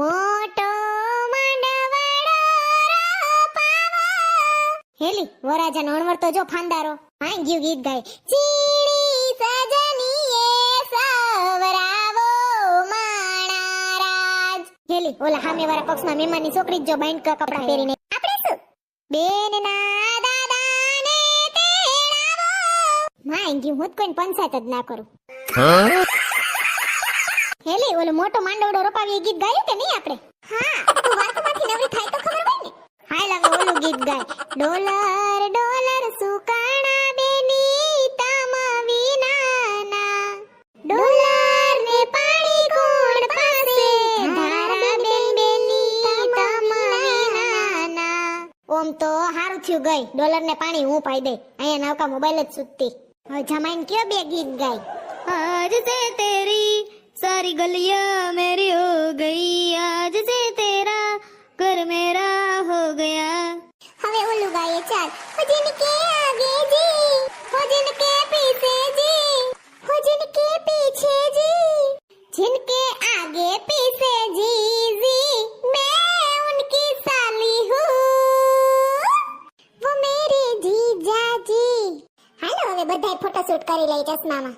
મોટો માંડવાળો રોપાવા. હેલી વરાજા નણવર તો જો ફાંદારો હા ગયું ગીત ગાય. ચીડી સજનીએ સવરાવો માણા રાજ. હેલી ઓલા સામે વાળા પક્ષમાં મહેમાનની છોકરી જ જો બાઈન્ડ કપડા પહેરીને આપણે શું બેન ના દાદાને તેડાવો. માં ગયું હું જ કોઈને પંચાયત જ ના કરું. હેલી ઓલો મોટો માંડવડો રોપાવી ગીત ગાયું કે નહીં આપણે? હા તું વાતમાંથી નવરી થાય તો ખબર હોય ને. હાલ હવે ઓલું ગીત ગાય. ડોલર ડોલર સુકાણા બેની તામા વિનાના ડોલર ને પાણી કોણ પાસે ધારા બેન બેની તામા વિનાના. ઓમ તો હારું થયું ગઈ ડોલર ને પાણી હું પાઈ દે. અહીંયા નવકા મોબાઈલ જ સુતતી. હવે જમાઈને કયો બે ગીત ગાય. आज से तेरी सारी गलियां मेरी हो गई, आज से तेरा घर मेरा हो गया. હવે ઓલું ગાય ચાલ. હો जिनके आगे जी हो जिनके पीछे जी हो जिनके पीछे जी जिनके आगे पीछे जी जी मैं उनकी साली हूँ वो मेरे जीजा जी. હાલો હવે બધાય ફોટોશૂટ કરી લઈ ચશ્મામાં.